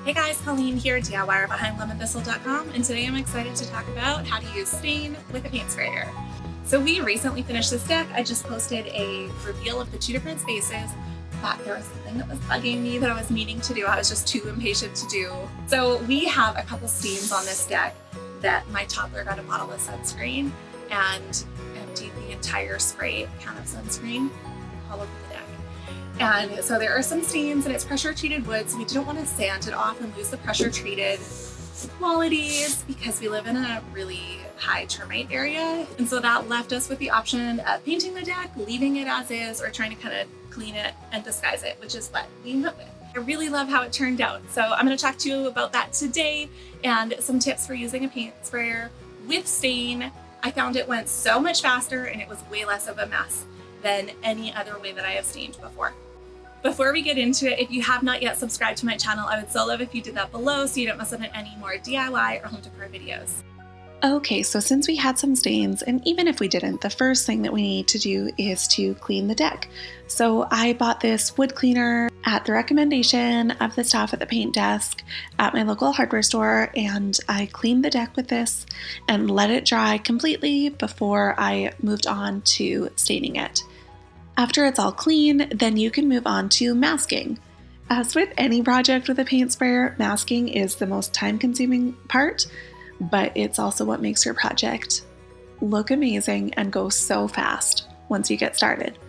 Hey guys, Colleen here, DIYer behind lemon-thistle.com, and today I'm excited to talk about how to use stain with a paint sprayer. So we recently finished this deck. I just posted a reveal of the two different spaces, but there was something that was bugging me that I was meaning to do. I was just too impatient to do. So we have a couple stains on this deck that my toddler got a bottle of sunscreen and emptied the entire spray can of sunscreen all over the deck. And so there are some stains, and it's pressure treated wood, so we didn't want to sand it off and lose the pressure treated qualities because we live in a really high termite area. And so that left us with the option of painting the deck, leaving it as is, or trying to kind of clean it and disguise it, which is what we went with. I really love how it turned out. So I'm going to talk to you about that today and some tips for using a paint sprayer with stain. I found it went so much faster and it was way less of a mess than any other way that I have stained before. Before we get into it, if you have not yet subscribed to my channel, I would so love if you did that below so you don't miss out on any more DIY or home decor videos. Okay, so since we had some stains, and even if we didn't, the first thing that we need to do is to clean the deck. So I bought this wood cleaner at the recommendation of the staff at the paint desk at my local hardware store, and I cleaned the deck with this and let it dry completely before I moved on to staining it. After it's all clean, then you can move on to masking. As with any project with a paint sprayer, masking is the most time-consuming part, but it's also what makes your project look amazing and go so fast once you get started.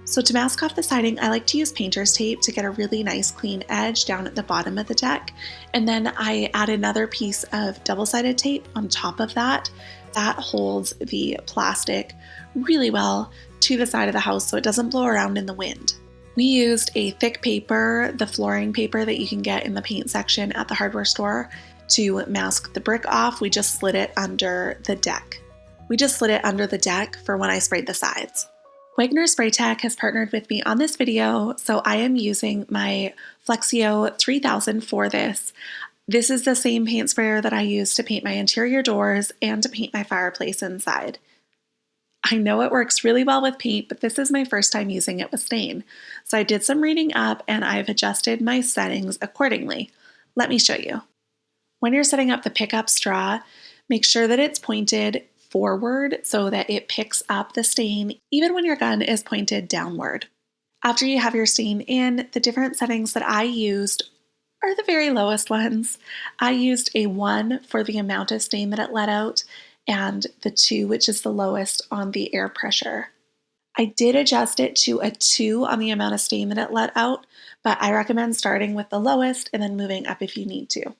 So to mask off the siding, I like to use painter's tape to get a really nice clean edge down at the bottom of the deck, and then I add another piece of double-sided tape on top of that. That holds the plastic really well to the side of the house so it doesn't blow around in the wind. We used a thick paper, the flooring paper that you can get in the paint section at the hardware store, to mask the brick off. We just slid it under the deck. For when I sprayed the sides. Wagner Spray Tech has partnered with me on this video, so I am using my Flexio 3000 for this. This is the same paint sprayer that I use to paint my interior doors and to paint my fireplace inside. I know it works really well with paint, but this is my first time using it with stain. So I did some reading up and I've adjusted my settings accordingly. Let me show you. When you're setting up the pickup straw, make sure that it's pointed forward so that it picks up the stain even when your gun is pointed downward. After you have your stain in, the different settings that I used are the very lowest ones. I used a 1 for the amount of stain that it let out, and the 2, which is the lowest on the air pressure. I did adjust it to a 2 on the amount of stain that it let out, but I recommend starting with the lowest and then moving up if you need to.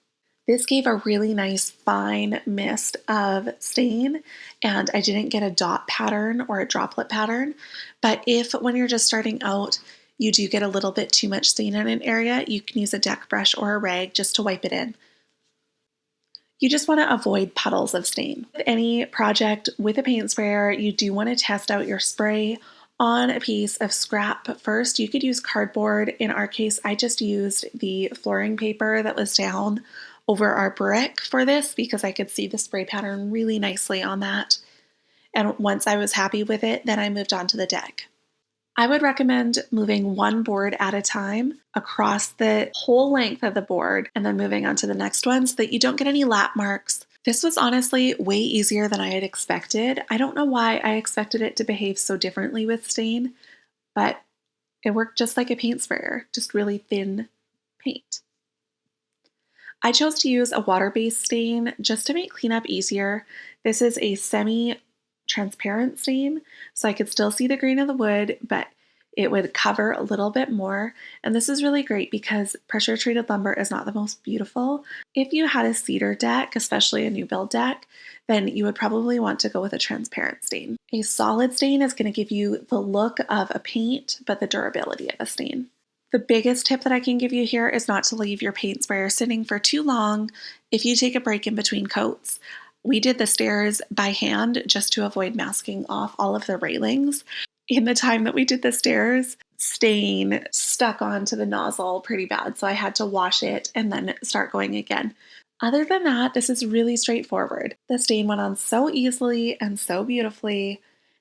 This gave a really nice fine mist of stain, and I didn't get a dot pattern or a droplet pattern, but if when you're just starting out, you do get a little bit too much stain in an area, you can use a deck brush or a rag just to wipe it in. You just want to avoid puddles of stain. With any project with a paint sprayer, you do want to test out your spray on a piece of scrap first. You could use cardboard. In our case, I just used the flooring paper that was down over our brick for this because I could see the spray pattern really nicely on that. And once I was happy with it, then I moved on to the deck. I would recommend moving one board at a time across the whole length of the board and then moving on to the next one so that you don't get any lap marks. This was honestly way easier than I had expected. I don't know why I expected it to behave so differently with stain, but it worked just like a paint sprayer, just really thin paint. I chose to use a water-based stain just to make cleanup easier. This is a semi-transparent stain, so I could still see the grain of the wood, but it would cover a little bit more. And this is really great because pressure-treated lumber is not the most beautiful. If you had a cedar deck, especially a new build deck, then you would probably want to go with a transparent stain. A solid stain is going to give you the look of a paint, but the durability of a stain. The biggest tip that I can give you here is not to leave your paint sprayer sitting for too long if you take a break in between coats. We did the stairs by hand just to avoid masking off all of the railings. In the time that we did the stairs, stain stuck onto the nozzle pretty bad, so I had to wash it and then start going again. Other than that, this is really straightforward. The stain went on so easily and so beautifully.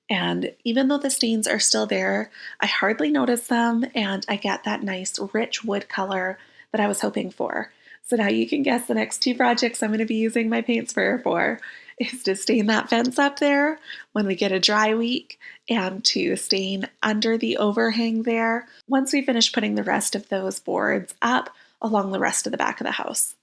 And even though the stains are still there, I hardly notice them and I get that nice rich wood color that I was hoping for. So now you can guess the next two projects I'm going to be using my paint sprayer for is to stain that fence up there when we get a dry week and to stain under the overhang there once we finish putting the rest of those boards up along the rest of the back of the house.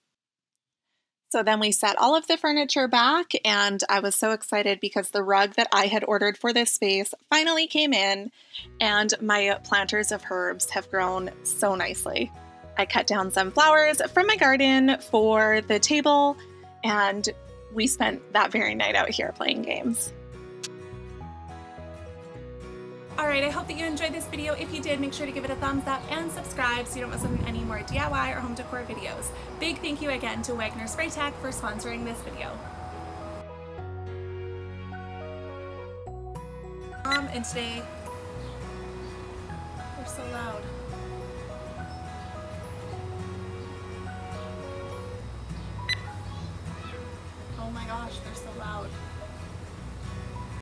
So then we set all of the furniture back, and I was so excited because the rug that I had ordered for this space finally came in, and my planters of herbs have grown so nicely. I cut down some flowers from my garden for the table, and we spent that very night out here playing games. Alright, I hope that you enjoyed this video. If you did, make sure to give it a thumbs up and subscribe so you don't miss any more DIY or home decor videos. Big thank you again to Wagner Spray Tech for sponsoring this video. And today, they're so loud. Oh my gosh, they're so loud.